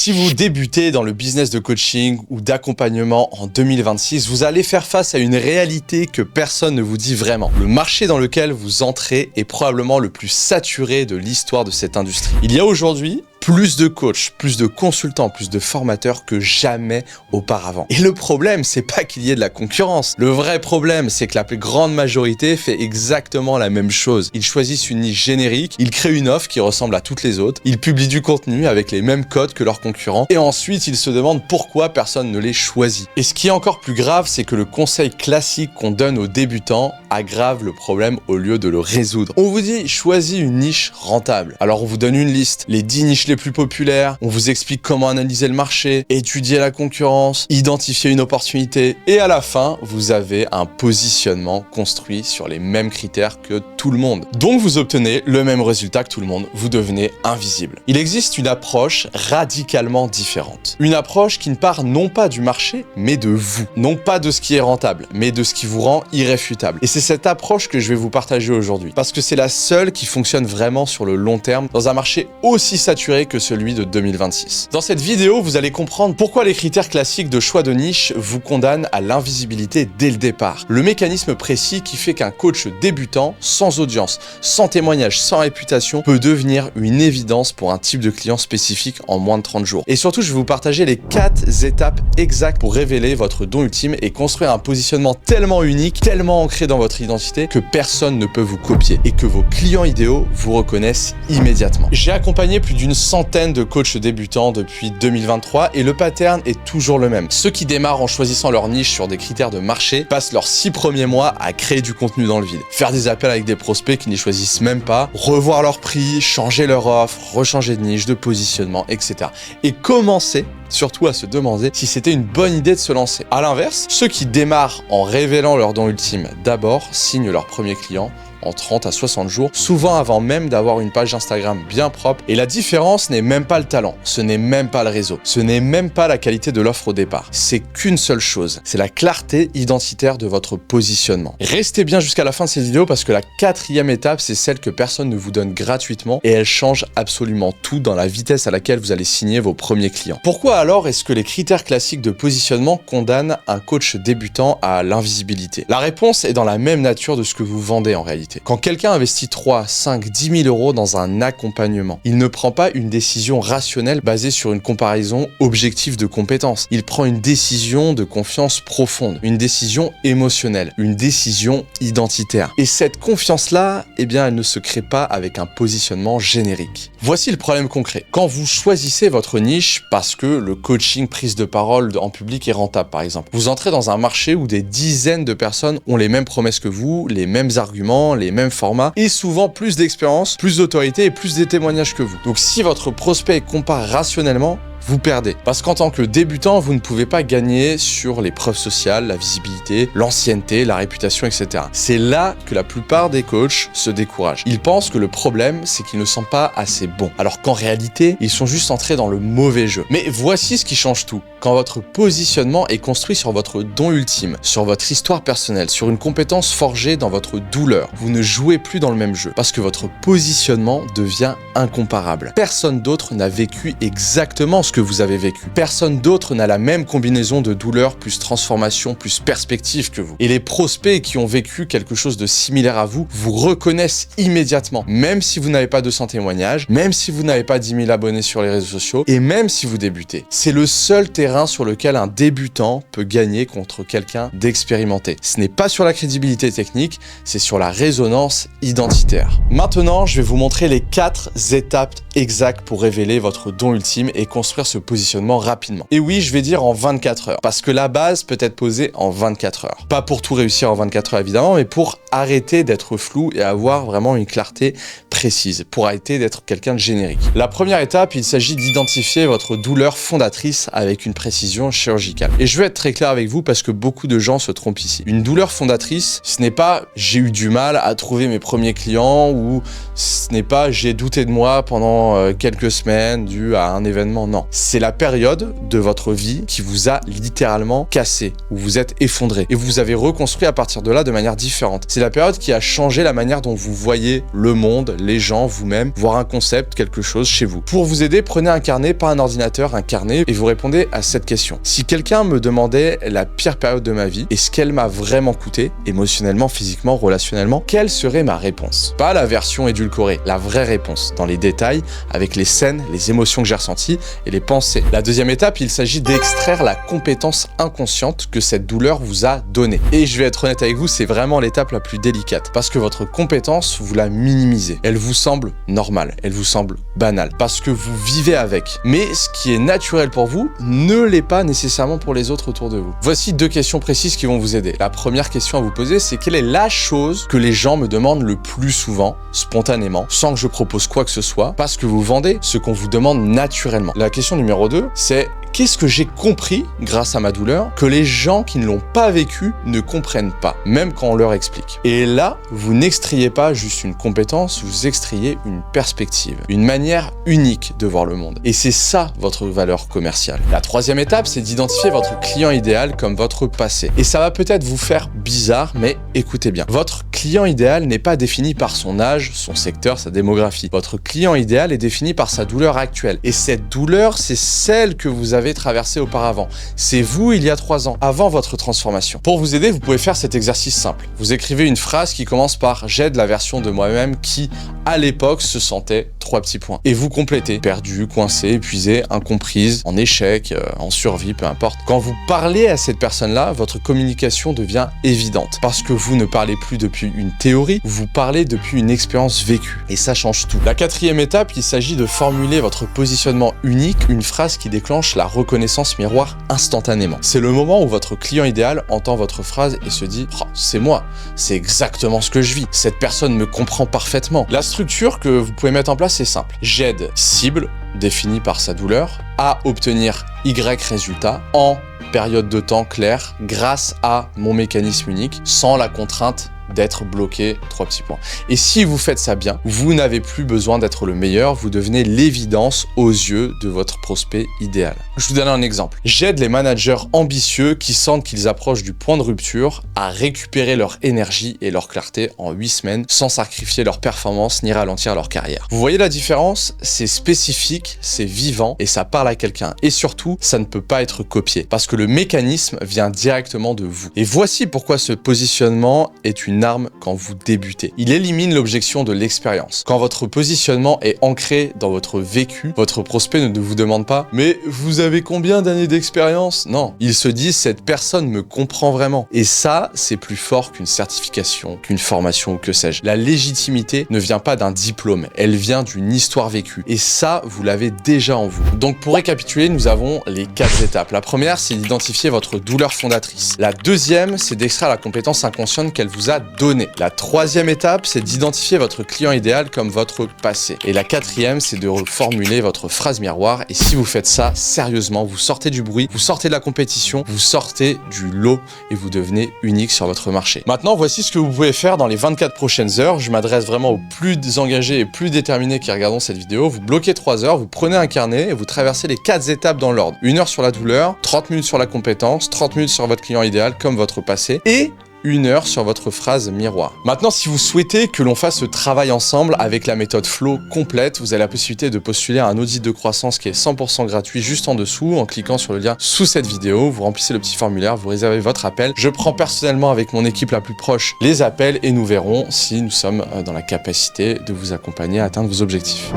Si vous débutez dans le business de coaching ou d'accompagnement en 2026, vous allez faire face à une réalité que personne ne vous dit vraiment. Le marché dans lequel vous entrez est probablement le plus saturé de l'histoire de cette industrie. Il y a aujourd'hui plus de coachs, plus de consultants, plus de formateurs que jamais auparavant. Et le problème, c'est pas qu'il y ait de la concurrence. Le vrai problème, c'est que la plus grande majorité fait exactement la même chose. Ils choisissent une niche générique, ils créent une offre qui ressemble à toutes les autres, ils publient du contenu avec les mêmes codes que leurs concurrents, et ensuite ils se demandent pourquoi personne ne les choisit. Et ce qui est encore plus grave, c'est que le conseil classique qu'on donne aux débutants aggrave le problème au lieu de le résoudre. On vous dit, choisis une niche rentable. Alors on vous donne une liste, les 10 niches les plus populaires, on vous explique comment analyser le marché, étudier la concurrence, identifier une opportunité, et à la fin, vous avez un positionnement construit sur les mêmes critères que tout le monde. Donc vous obtenez le même résultat que tout le monde, vous devenez invisible. Il existe une approche radicalement différente. Une approche qui ne part non pas du marché, mais de vous. Non pas de ce qui est rentable, mais de ce qui vous rend irréfutable. Et c'est cette approche que je vais vous partager aujourd'hui, parce que c'est la seule qui fonctionne vraiment sur le long terme dans un marché aussi saturé que celui de 2026. Dans cette vidéo, vous allez comprendre pourquoi les critères classiques de choix de niche vous condamnent à l'invisibilité dès le départ. Le mécanisme précis qui fait qu'un coach débutant, sans audience, sans témoignage, sans réputation, peut devenir une évidence pour un type de client spécifique en moins de 30 jours. Et surtout, je vais vous partager les 4 étapes exactes pour révéler votre don ultime et construire un positionnement tellement unique, tellement ancré dans votre identité que personne ne peut vous copier et que vos clients idéaux vous reconnaissent immédiatement. J'ai accompagné plus d'une centaine de coachs débutants depuis 2023 et le pattern est toujours le même. Ceux qui démarrent en choisissant leur niche sur des critères de marché passent leurs 6 premiers mois à créer du contenu dans le vide, faire des appels avec des prospects qui n'y choisissent même pas, revoir leur prix, changer leur offre, rechanger de niche, de positionnement, etc. Et commencer surtout à se demander si c'était une bonne idée de se lancer. À l'inverse, ceux qui démarrent en révélant leur don ultime d'abord signent leur premier client en 30 à 60 jours, souvent avant même d'avoir une page Instagram bien propre. Et la différence n'est même pas le talent, ce n'est même pas le réseau, ce n'est même pas la qualité de l'offre au départ. C'est qu'une seule chose, c'est la clarté identitaire de votre positionnement. Restez bien jusqu'à la fin de cette vidéo parce que la 4e étape, c'est celle que personne ne vous donne gratuitement et elle change absolument tout dans la vitesse à laquelle vous allez signer vos premiers clients. Pourquoi alors est-ce que les critères classiques de positionnement condamnent un coach débutant à l'invisibilité? La réponse est dans la même nature de ce que vous vendez en réalité. Quand quelqu'un investit 3, 5, 10 000 euros dans un accompagnement, il ne prend pas une décision rationnelle basée sur une comparaison objective de compétences. Il prend une décision de confiance profonde, une décision émotionnelle, une décision identitaire. Et cette confiance-là, eh bien, elle ne se crée pas avec un positionnement générique. Voici le problème concret. Quand vous choisissez votre niche parce que le coaching prise de parole en public est rentable, par exemple, vous entrez dans un marché où des dizaines de personnes ont les mêmes promesses que vous, les mêmes arguments, les mêmes formats et souvent plus d'expérience, plus d'autorité et plus de témoignages que vous. Donc si votre prospect compare rationnellement, vous perdez. Parce qu'en tant que débutant, vous ne pouvez pas gagner sur les preuves sociales, la visibilité, l'ancienneté, la réputation, etc. C'est là que la plupart des coachs se découragent. Ils pensent que le problème, c'est qu'ils ne sont pas assez bons. Alors qu'en réalité, ils sont juste entrés dans le mauvais jeu. Mais voici ce qui change tout. Quand votre positionnement est construit sur votre don ultime, sur votre histoire personnelle, sur une compétence forgée dans votre douleur, vous ne jouez plus dans le même jeu. Parce que votre positionnement devient incomparable. Personne d'autre n'a vécu exactement ce que vous avez vécu. Personne d'autre n'a la même combinaison de douleur plus transformation plus perspective que vous. Et les prospects qui ont vécu quelque chose de similaire à vous, vous reconnaissent immédiatement, même si vous n'avez pas 200 témoignages, même si vous n'avez pas 10 000 abonnés sur les réseaux sociaux, et même si vous débutez. C'est le seul terrain sur lequel un débutant peut gagner contre quelqu'un d'expérimenté. Ce n'est pas sur la crédibilité technique, c'est sur la résonance identitaire. Maintenant, je vais vous montrer les 4 étapes exactes pour révéler votre don ultime et construire ce positionnement rapidement. Et oui, je vais dire en 24 heures, parce que la base peut être posée en 24 heures. Pas pour tout réussir en 24 heures évidemment, mais pour arrêter d'être flou et avoir vraiment une clarté précise, pour arrêter d'être quelqu'un de générique. La première étape, il s'agit d'identifier votre douleur fondatrice avec une précision chirurgicale. Et je vais être très clair avec vous parce que beaucoup de gens se trompent ici. Une douleur fondatrice, ce n'est pas j'ai eu du mal à trouver mes premiers clients ou ce n'est pas j'ai douté de moi pendant quelques semaines dû à un événement, non. C'est la période de votre vie qui vous a littéralement cassé, où vous êtes effondré. Et vous avez reconstruit à partir de là de manière différente. C'est la période qui a changé la manière dont vous voyez le monde, les gens, vous-même, voire un concept, quelque chose chez vous. Pour vous aider, prenez un carnet, pas un ordinateur, un carnet, et vous répondez à cette question. Si quelqu'un me demandait la pire période de ma vie et ce qu'elle m'a vraiment coûté, émotionnellement, physiquement, relationnellement, quelle serait ma réponse? Pas la version édulcorée, la vraie réponse, dans les détails, avec les scènes, les émotions que j'ai ressenties et les pensées. La deuxième étape, il s'agit d'extraire la compétence inconsciente que cette douleur vous a donnée. Et je vais être honnête avec vous, c'est vraiment l'étape la plus délicate, parce que votre compétence, vous la minimisez. Elle vous semble normale, elle vous semble banale, parce que vous vivez avec. Mais ce qui est naturel pour vous ne l'est pas nécessairement pour les autres autour de vous. Voici deux questions précises qui vont vous aider. La première question à vous poser, c'est quelle est la chose que les gens me demandent le plus souvent, spontanément, sans que je propose quoi que ce soit, parce que vous vendez ce qu'on vous demande naturellement. La question numéro 2, c'est qu'est-ce que j'ai compris, grâce à ma douleur, que les gens qui ne l'ont pas vécu ne comprennent pas, même quand on leur explique. Et là, vous n'extrayez pas juste une compétence, vous extrayez une perspective, une manière unique de voir le monde. Et c'est ça votre valeur commerciale. La troisième étape, c'est d'identifier votre client idéal comme votre passé. Et ça va peut-être vous faire bizarre, mais écoutez bien. Votre client idéal n'est pas défini par son âge, son secteur, sa démographie. Votre client idéal est défini par sa douleur actuelle. Et cette douleur, c'est celle que vous avez traversé auparavant. C'est vous il y a 3 ans, avant votre transformation. Pour vous aider, vous pouvez faire cet exercice simple. Vous écrivez une phrase qui commence par « j'aide la version de moi-même qui, à l'époque, se sentait 3 petits points ». Et vous complétez. Perdu, coincé, épuisé, incomprise, en échec, en survie, peu importe. Quand vous parlez à cette personne-là, votre communication devient évidente. Parce que vous ne parlez plus depuis une théorie, vous parlez depuis une expérience vécue. Et ça change tout. La quatrième étape, il s'agit de formuler votre positionnement unique, une phrase qui déclenche la reconnaissance miroir instantanément. C'est le moment où votre client idéal entend votre phrase et se dit « Oh, c'est moi, c'est exactement ce que je vis, cette personne me comprend parfaitement ». La structure que vous pouvez mettre en place est simple. J'aide cible, définie par sa douleur, à obtenir Y résultat en période de temps claire grâce à mon mécanisme unique, sans la contrainte d'être bloqué, 3 petits points. Et si vous faites ça bien, vous n'avez plus besoin d'être le meilleur, vous devenez l'évidence aux yeux de votre prospect idéal. Je vous donne un exemple. J'aide les managers ambitieux qui sentent qu'ils approchent du point de rupture à récupérer leur énergie et leur clarté en 8 semaines sans sacrifier leur performance ni ralentir leur carrière. Vous voyez la différence? C'est spécifique, c'est vivant et ça parle à quelqu'un. Et surtout, ça ne peut pas être copié parce que le mécanisme vient directement de vous. Et voici pourquoi ce positionnement est une arme quand vous débutez. Il élimine l'objection de l'expérience. Quand votre positionnement est ancré dans votre vécu, votre prospect ne vous demande pas « Mais vous avez combien d'années d'expérience ?» Non, il se dit « Cette personne me comprend vraiment. » Et ça, c'est plus fort qu'une certification, qu'une formation ou que sais-je. La légitimité ne vient pas d'un diplôme, elle vient d'une histoire vécue. Et ça, vous l'avez déjà en vous. Donc pour récapituler, nous avons les 4 étapes. La première, c'est d'identifier votre douleur fondatrice. La deuxième, c'est d'extraire la compétence inconsciente qu'elle vous a donnée. La troisième étape, c'est d'identifier votre client idéal comme votre passé. Et la quatrième, c'est de reformuler votre phrase miroir. Et si vous faites ça, sérieusement, vous sortez du bruit, vous sortez de la compétition, vous sortez du lot et vous devenez unique sur votre marché. Maintenant, voici ce que vous pouvez faire dans les 24 prochaines heures. Je m'adresse vraiment aux plus engagés et plus déterminés qui regardent cette vidéo. Vous bloquez 3 heures, vous prenez un carnet et vous traversez les 4 étapes dans l'ordre. 1 heure sur la douleur, 30 minutes sur la compétence, 30 minutes sur votre client idéal comme votre passé et 1 heure sur votre phrase miroir. Maintenant, si vous souhaitez que l'on fasse ce travail ensemble avec la méthode Flow complète, vous avez la possibilité de postuler à un audit de croissance qui est 100% gratuit juste en dessous en cliquant sur le lien sous cette vidéo. Vous remplissez le petit formulaire, vous réservez votre appel. Je prends personnellement avec mon équipe la plus proche les appels et nous verrons si nous sommes dans la capacité de vous accompagner à atteindre vos objectifs.